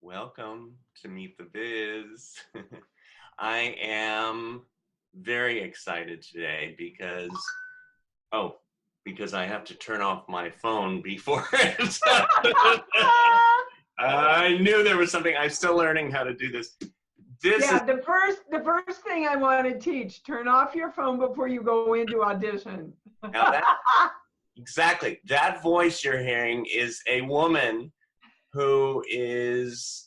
Welcome to Meet the Biz. I am very excited today because I have to turn off my phone before it. I knew there was something. I'm still learning how to do this. The first thing I want to teach, turn off your phone before you go into audition. Now exactly. That voice you're hearing is a woman who is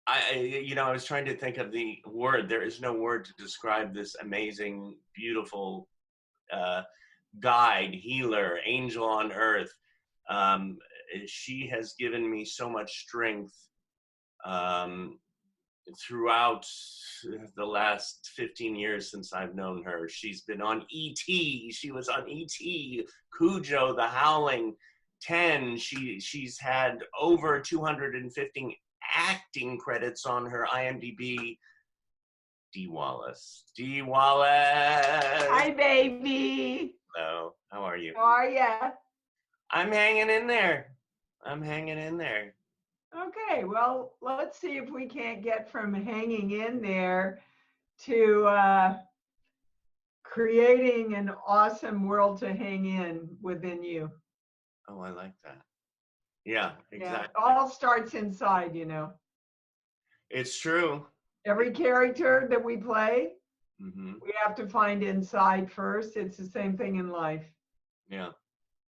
I was trying to think of the word. There is no word to describe this amazing, beautiful guide, healer, angel on earth. She has given me so much strength throughout the last 15 years since I've known her. She's been on E.T. She was on E.T., Cujo, The Howling, 10. She's had over 250 acting credits on her IMDb. D. Wallace. D. Wallace. Hi, baby. Hello. How are you? How are ya? I'm hanging in there. I'm hanging in there. Okay, well, let's see if we can't get from hanging in there to creating an awesome world to hang in within you. Oh, I like that. Yeah, exactly. Yeah, it all starts inside, you know. It's true. Every character that we play, we have to find inside first. It's the same thing in life. Yeah.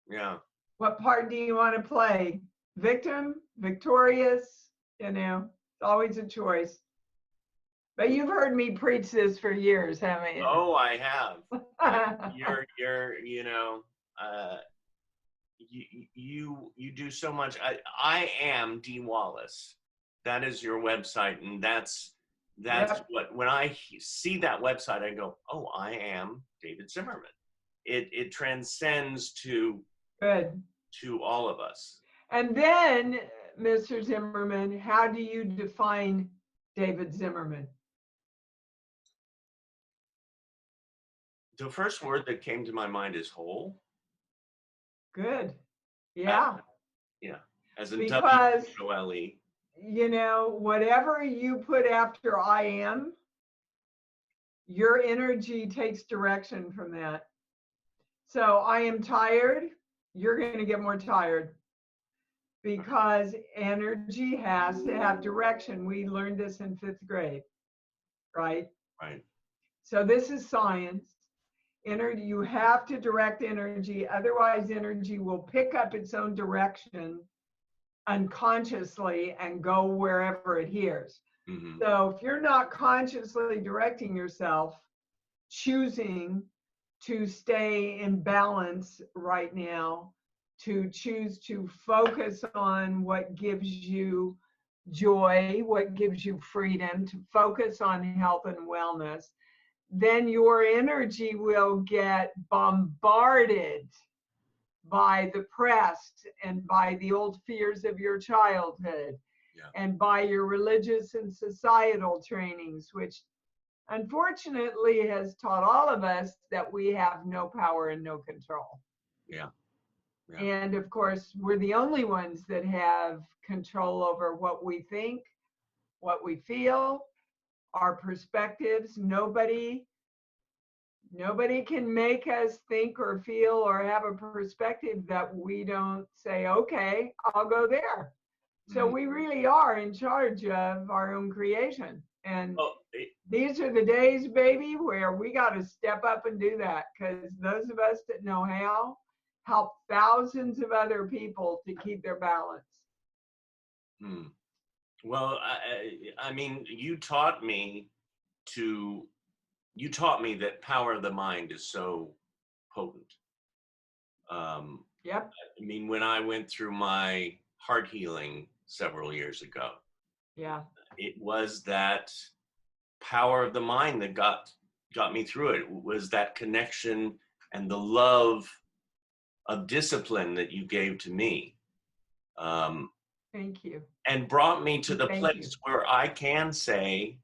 Yeah. What part do you want to play? Victim, victorious, you know, it's always a choice. But you've heard me preach this for years, haven't you? Oh, I have. You do so much. I am D. Wallace. That is your website, and that's Yep. what, when I see that website, I go, oh, I am David Zimmerman. It transcends to Good. to all of us. And then, Mr. Zimmerman, how do you define David Zimmerman? The first word that came to my mind is whole. Good. Yeah. Yeah. As in Because, W-O-L-E. you know, whatever you put after I am, your energy takes direction from that. So I am tired, you're going to get more tired because energy has to have direction. We learned this in 5th grade, right? Right. So this is science. Energy, you have to direct energy, otherwise energy will pick up its own direction unconsciously and go wherever it hears. So if you're not consciously directing yourself, choosing to stay in balance right now, to choose to focus on what gives you joy, what gives you freedom, to focus on health and wellness, then your energy will get bombarded by the press and by the old fears of your childhood, and by your religious and societal trainings, which unfortunately has taught all of us that we have no power and no control. Yeah. And of course, we're the only ones that have control over what we think, what we feel, our perspectives. Nobody can make us think or feel or have a perspective that we don't say, okay, I'll go there. So we really are in charge of our own creation. And these are the days, baby, where we got to step up and do that, because those of us that know how help thousands of other people to keep their balance. Well, I mean, you taught me that power of the mind is so potent. Yep. I mean, when I went through my heart healing several years ago, it was that power of the mind that got me through it. It was that connection and the love of discipline that you gave to me. Thank you. And brought me to the place where I can say,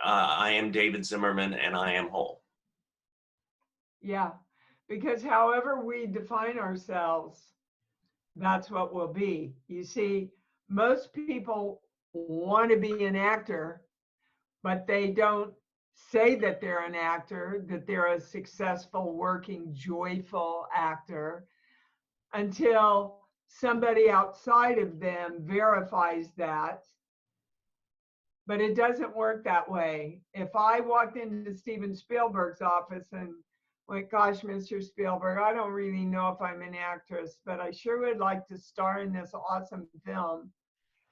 I am David Zimmerman and I am whole. Yeah, because however we define ourselves, that's what will be. You see, most people want to be an actor, but they don't say that they're an actor, that they're a successful, working, joyful actor until somebody outside of them verifies that. But it doesn't work that way. If I walked into Steven Spielberg's office and went, gosh, Mr. Spielberg, I don't really know if I'm an actress, but I sure would like to star in this awesome film.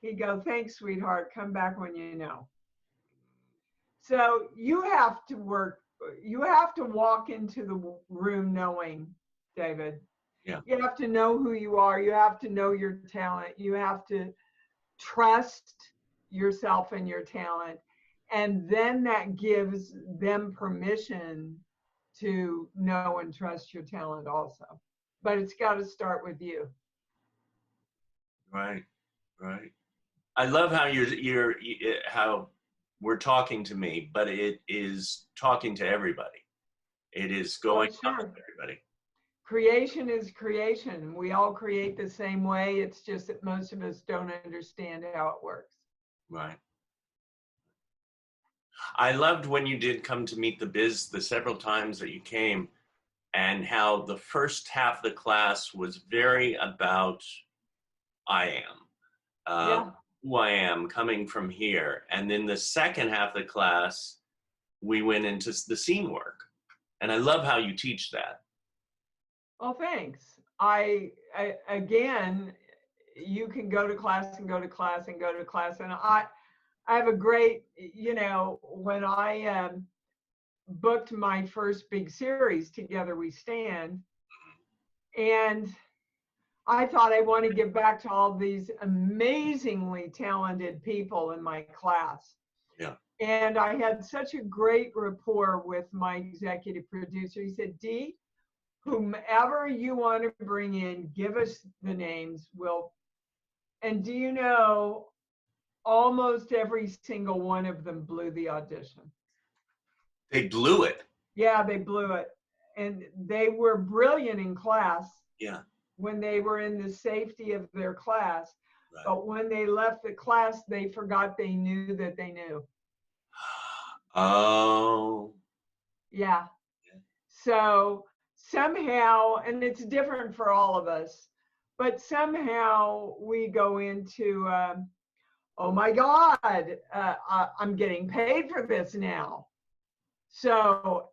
He'd go, thanks, sweetheart. Come back when you know. So you have to work, you have to walk into the room knowing, David. Yeah. You have to know who you are. You have to know your talent. You have to trust yourself and your talent. And then that gives them permission to know and trust your talent also. But it's got to start with you. Right, right. I love how how we're talking to me, but it is talking to everybody. It is going out to everybody. Creation is creation. We all create the same way. It's just that most of us don't understand how it works. Right. I loved when you did come to Meet the Biz the several times that you came, and how the first half of the class was very about I am, who I am coming from here. And then the second half of the class, we went into the scene work. And I love how you teach that. Oh, thanks. I again, you can go to class and go to class and go to class. And I have a great, you know, when I booked my first big series, Together We Stand, and I thought I want to give back to all these amazingly talented people in my class. Yeah. And I had such a great rapport with my executive producer. He said, Dee, whomever you want to bring in, give us the names. And do you know, almost every single one of them blew the audition. They blew it. Yeah, they blew it. And they were brilliant in class. Yeah. When they were in the safety of their class. Right. But when they left the class, they forgot they knew that they knew. Oh. Yeah. So somehow, and it's different for all of us, but somehow we go into, oh my God, I'm getting paid for this now. So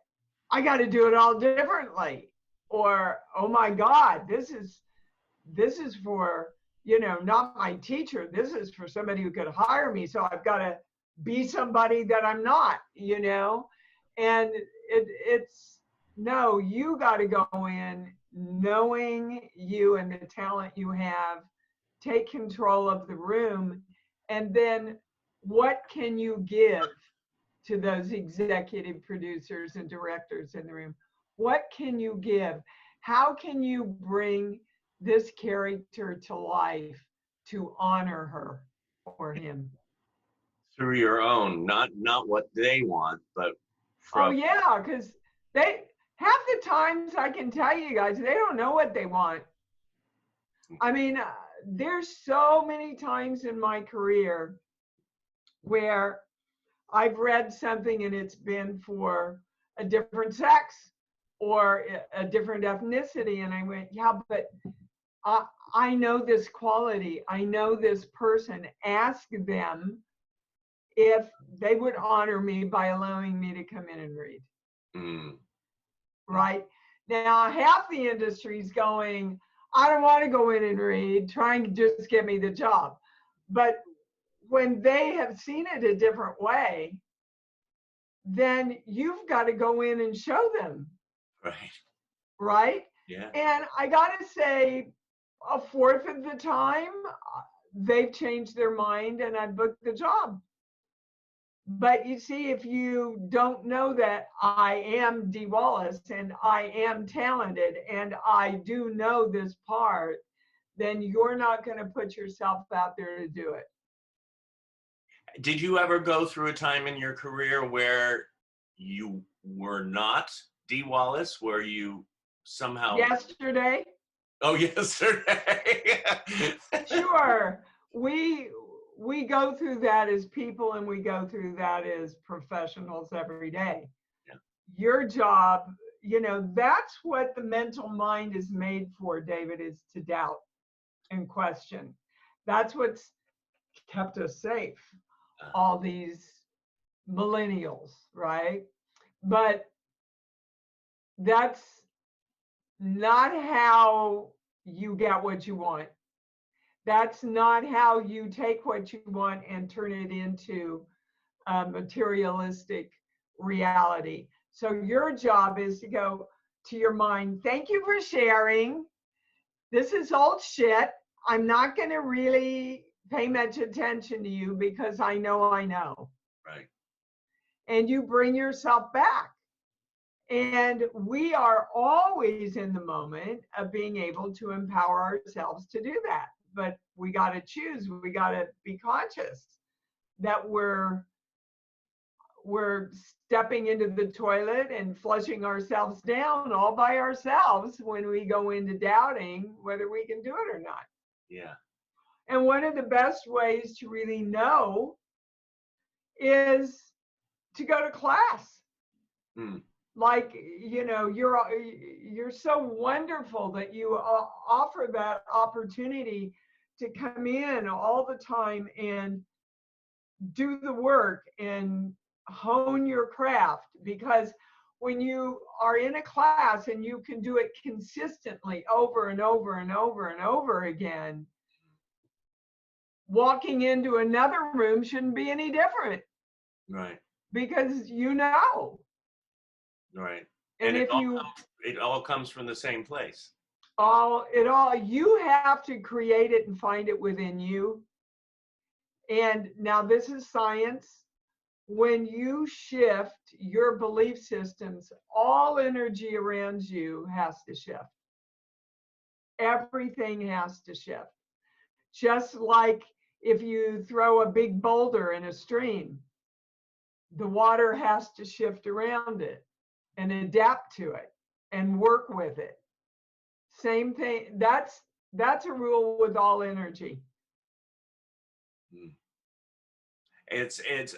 I got to do it all differently. Or, oh my God, this is for, you know, not my teacher. This is for somebody who could hire me. So I've got to be somebody that I'm not, you know? And it's, no, you got to go in knowing you and the talent you have, take control of the room, and then what can you give to those executive producers and directors in the room? What can you give? How can you bring this character to life to honor her or him? Through your own, not what they want, but from. Oh yeah, because they half the times I can tell you guys, they don't know what they want. I mean, there's so many times in my career where I've read something and it's been for a different sex or a different ethnicity. And I went, yeah, but I know this quality. I know this person. Ask them if they would honor me by allowing me to come in and read. Mm. Right? Now, half the industry is going, I don't want to go in and read, trying to just get me the job. But when they have seen it a different way, then you've got to go in and show them. Right. Right? Yeah. And I got to say, a fourth of the time, they've changed their mind and I booked the job. But you see, if you don't know that I am Dee Wallace and I am talented and I do know this part, then you're not going to put yourself out there to do it. Did you ever go through a time in your career where you were not Dee Wallace, where you somehow... Yesterday. Oh, yesterday. Sure. We go through that as people, and we go through that as professionals every day. Yeah. Your job, that's what the mental mind is made for, David, is to doubt and question. That's what's kept us safe all these millennials, right? But that's not how you get what you want. That's not how you take what you want and turn it into a materialistic reality. So your job is to go to your mind, thank you for sharing. This is old shit. I'm not going to really pay much attention to you because I know I know. Right. And you bring yourself back. And we are always in the moment of being able to empower ourselves to do that. But we got to choose. We got to be conscious that we're stepping into the toilet and flushing ourselves down all by ourselves when we go into doubting whether we can do it or not. Yeah. And one of the best ways to really know is to go to class. Like, you're so wonderful that you offer that opportunity to come in all the time and do the work and hone your craft. Because when you are in a class and you can do it consistently over and over and over and over again, walking into another room shouldn't be any different. Right. Because Right. And if it all comes from the same place. You have to create it and find it within you. And now this is science. When you shift your belief systems, all energy around you has to shift. Everything has to shift. Just like if you throw a big boulder in a stream, the water has to shift around it and adapt to it and work with it. Same thing. That's a rule with all energy.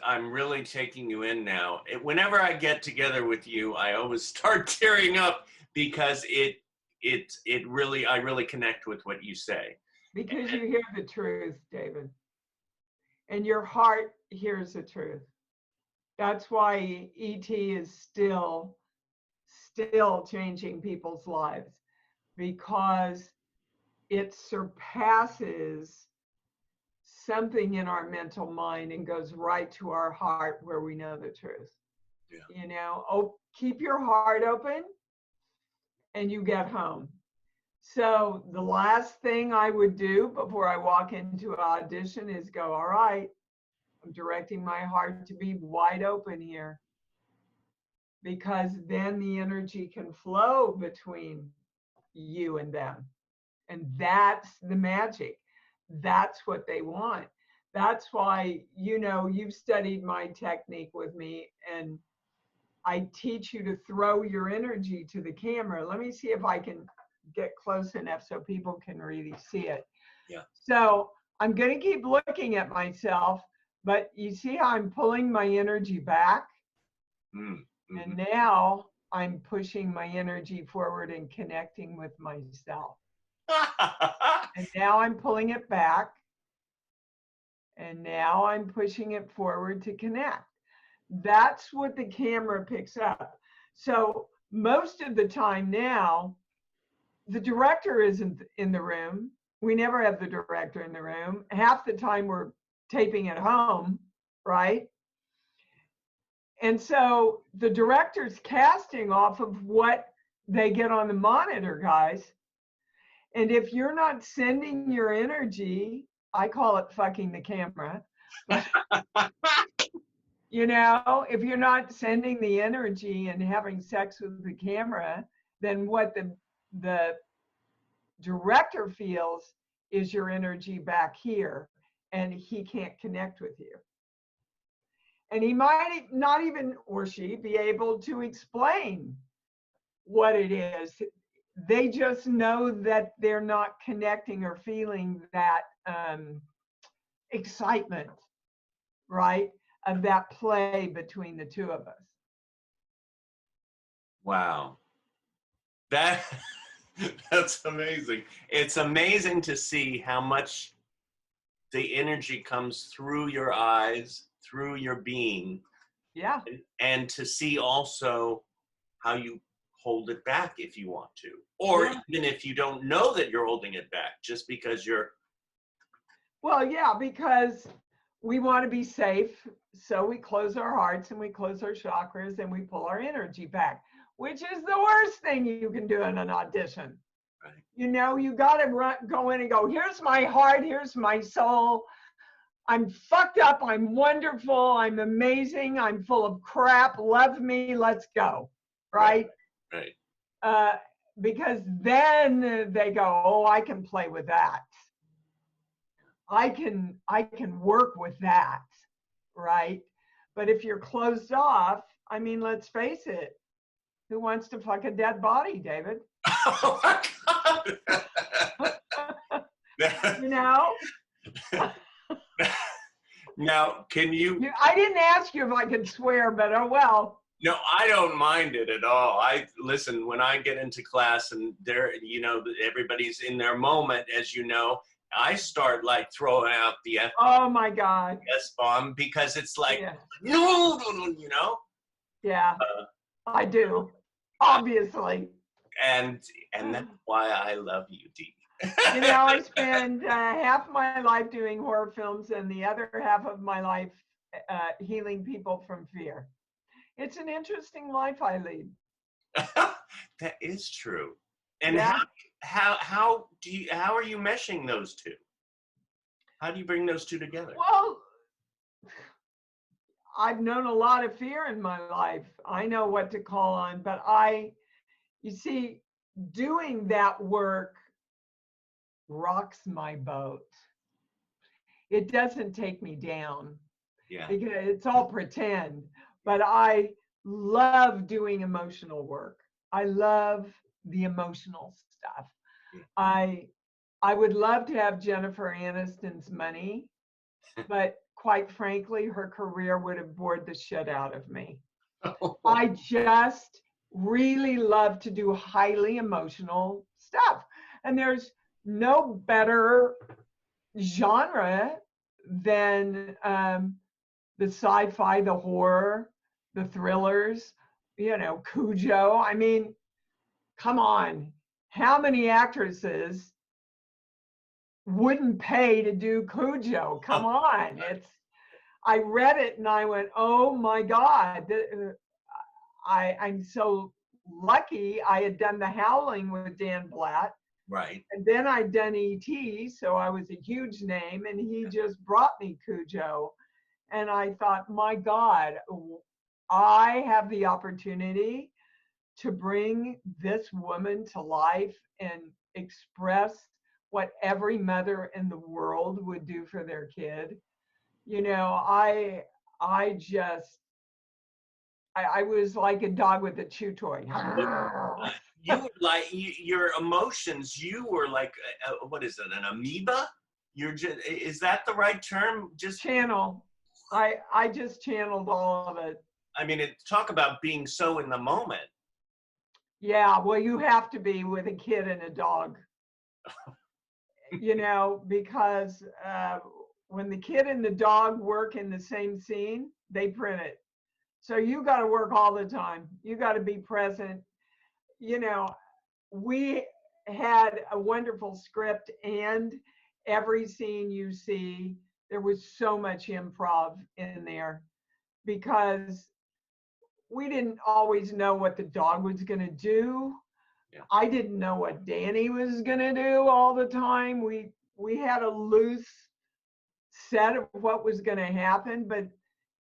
I'm really taking you in now. Whenever I get together with you, I always start tearing up because I really connect with what you say. Because you hear the truth, David. And your heart hears the truth. That's why ET is still changing people's lives, because it surpasses something in our mental mind and goes right to our heart where we know the truth. Yeah. Keep your heart open and you get home. So the last thing I would do before I walk into an audition is go, all right, I'm directing my heart to be wide open here. Because then the energy can flow between you and them. And that's the magic. That's what they want. That's why, you've studied my technique with me, and I teach you to throw your energy to the camera. Let me see if I can get close enough so people can really see it. Yeah. So I'm going to keep looking at myself, but you see how I'm pulling my energy back? Mm-hmm. And now I'm pushing my energy forward and connecting with myself. And now I'm pulling it back. And now I'm pushing it forward to connect. That's what the camera picks up. So most of the time now, the director isn't in the room. We never have the director in the room. Half the time we're taping at home, right? And so the director's casting off of what they get on the monitor, guys. And if you're not sending your energy, I call it fucking the camera. But, if you're not sending the energy and having sex with the camera, then what the director feels is your energy back here, and he can't connect with you. And he might not even, or she, be able to explain what it is. they just know that they're not connecting or feeling that excitement, right? Of that play between the two of us. Wow. That that's amazing. It's amazing to see how much the energy comes through your eyes, through your being, Yeah. and to see also how you hold it back if you want to, or Yeah. even if you don't know that you're holding it back, just because you're. Well, yeah, because we want to be safe. So we close our hearts and we close our chakras and we pull our energy back, which is the worst thing you can do in an audition. Right. You know, you got to go in and go, here's my heart, here's my soul. I'm fucked up, I'm wonderful, I'm amazing, I'm full of crap, love me, let's go, right? Right. Because then they go, oh, I can play with that. I can work with that, right? But if you're closed off, I mean, let's face it, who wants to fuck a dead body, David? Oh my God. You know? Now, can you? I didn't ask you if I could swear, but oh well. No, I don't mind it at all. I listen when I get into class and everybody's in their moment, as you know. I start like throwing out the F. Oh my God. S-bomb because it's like Yeah. no, Yeah, I do, obviously. And that's why I love you, Dee. You know, I spend half my life doing horror films and the other half of my life healing people from fear. It's an interesting life I lead. That is true. And yeah. how are you meshing those two? How do you bring those two together? Well, I've known a lot of fear in my life. I know what to call on, but you see, doing that work rocks my boat. It doesn't take me down. Yeah. Because it's all pretend, but I love doing emotional work. I love the emotional stuff. Yeah. I would love to have Jennifer Aniston's money, but quite frankly, her career would have bored the shit out of me. I just really love to do highly emotional stuff. And there's no better genre than the sci-fi, the horror, the thrillers, Cujo. I mean, come on. How many actresses wouldn't pay to do Cujo? Come on. I read it and I went, oh my God. I'm so lucky I had done The Howling with Dan Blatt. Right. And then I'd done E.T., so I was a huge name, and he just brought me Cujo. And I thought, my God, I have the opportunity to bring this woman to life and express what every mother in the world would do for their kid. I was like a dog with a chew toy. Your emotions. You were like, what is it? An amoeba? Is that the right term? Just channel. I just channeled all of it. I mean, talk about being so in the moment. Yeah, well, you have to be with a kid and a dog. Because when the kid and the dog work in the same scene, they print it. So you got to work all the time. You got to be present. We had a wonderful script, and every scene you see, there was so much improv in there because we didn't always know what the dog was going to do. Yeah. I didn't know what Danny was going to do all the time. We had a loose set of what was going to happen,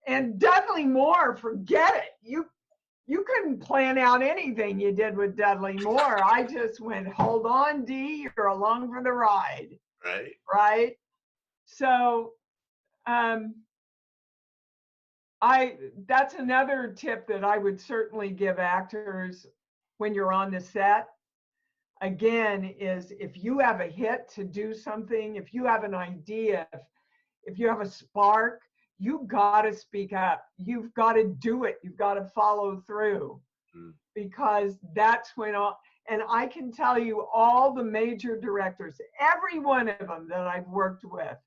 and Dudley Moore, forget it. You couldn't plan out anything you did with Dudley Moore. I just went, hold on, Dee, you're along for the ride. Right. Right. So that's another tip that I would certainly give actors when you're on the set. again, is if you have a hit to do something, if you have an idea, if you have a spark, you got to speak up. You've got to do it. You've got to follow through, because that's when and I can tell you all the major directors, every one of them that I've worked with,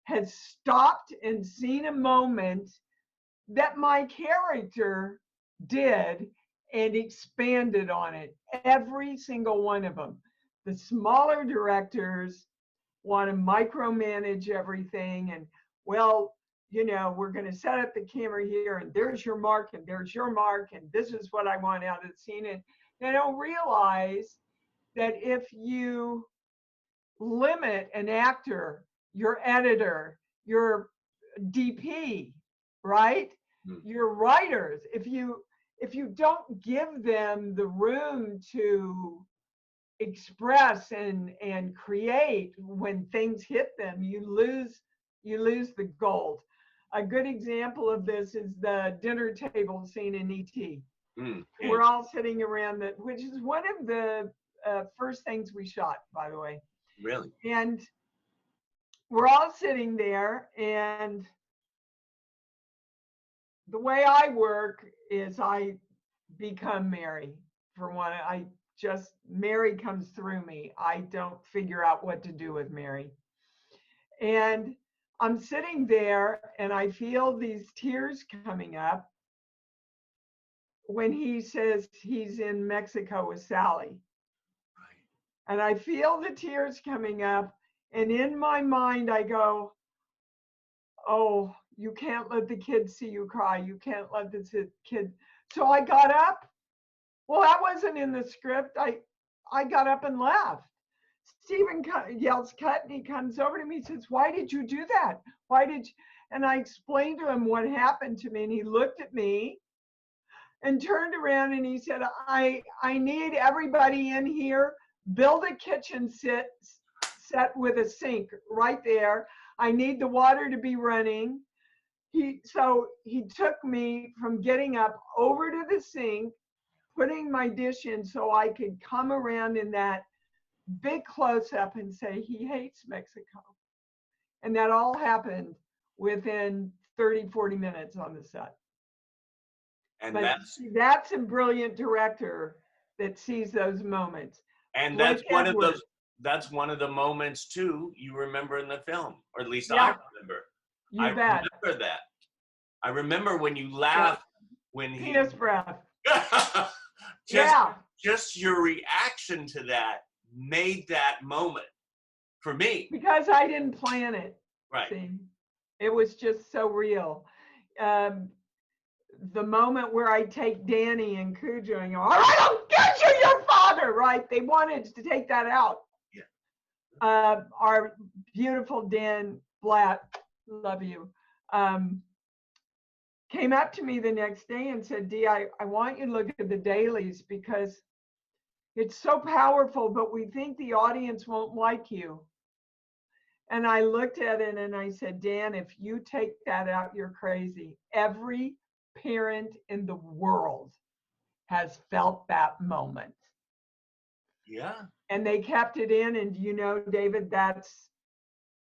has stopped and seen a moment that my character did and expanded on it. Every single one of them. The smaller directors want to micromanage everything, and, well, you know, we're going to set up the camera here, and there's your mark, and there's your mark, and this is what I want out of the scene. And they don't realize that if you limit an actor, your editor, your DP, right? Your writers, if you don't give them the room to express and create when things hit them, you lose the gold. A good example of this is the dinner table scene in E.T. We're all sitting around which is one of the first things we shot, by the way. Really? And we're all sitting there, and the way I work is I become Mary. For one, Mary comes through me. I don't figure out what to do with Mary. And I'm sitting there, and I feel these tears coming up when he says he's in Mexico with Sally. Right. And I feel the tears coming up, and in my mind I go, oh, you can't let the kids see you cry. You can't let the kid. So I got up. Well, that wasn't in the script. I got up and left. Stephen yells cut, and he comes over to me and says, why did you do that? Why did you? And I explained to him what happened to me, and he looked at me and turned around, and he said, I need everybody in here, build a kitchen set with a sink right there. I need the water to be running. So he took me from getting up over to the sink, putting my dish in so I could come around in that big close-up and say he hates Mexico. And that all happened within 30, 40 minutes on the set. And but that's a brilliant director that sees those moments. And Blake that's one Edwards. of those. That's one of the moments too you remember in the film, or at least Yeah. I remember. You bet. Remember that. I remember when you laughed when penis breath. Just your reaction to that made that moment for me. Because I didn't plan it. Right. See? It was just so real. The moment where I take Danny and Cujo and go, all right, I'll get you your father, right? They wanted to take that out. Yeah. Our beautiful Dan Blatt, love you, came up to me the next day and said, Dee, I want you to look at the dailies because it's so powerful, but we think the audience won't like you. And I looked at it and I said, Dan, if you take that out, you're crazy. Every parent in the world has felt that moment. Yeah. And they kept it in. And you know, David, that's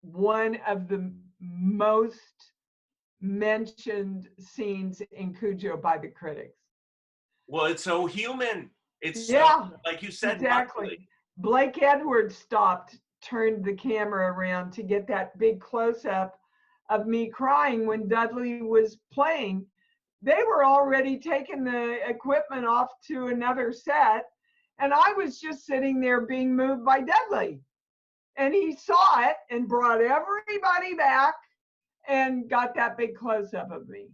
one of the most mentioned scenes in Cujo by the critics. Well, it's so human. It's so, like you said. Exactly. Luckily. Blake Edwards turned the camera around to get that big close-up of me crying when Dudley was playing. They were already taking the equipment off to another set, and I was just sitting there being moved by Dudley. And he saw it and brought everybody back and got that big close-up of me.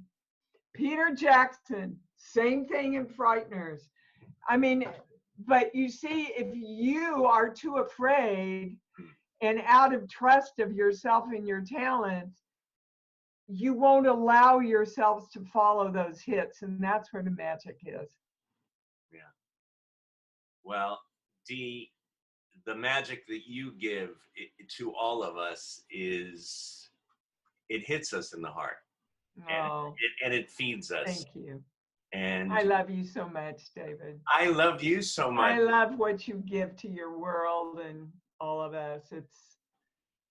Peter Jackson, same thing in Frighteners. I mean, but you see, if you are too afraid and out of trust of yourself and your talent, you won't allow yourselves to follow those hits, and that's where the magic is. Yeah. Well, Dee, the magic that you give to all of us is, it hits us in the heart. Oh, and it feeds us. Thank you. And I love you so much, David. I love you so much. I love what you give to your world and all of us. It's,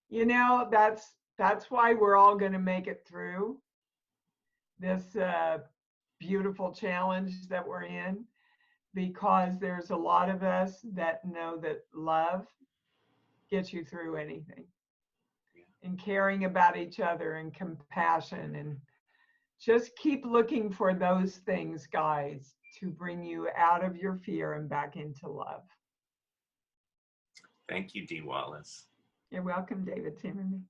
you know, that's why we're all going to make it through this beautiful challenge that we're in, because there's a lot of us that know that love gets you through anything. Yeah. And caring about each other and compassion, and just keep looking for those things, guys, to bring you out of your fear and back into love. Thank you, Dee Wallace. You're welcome, David Zimmerman.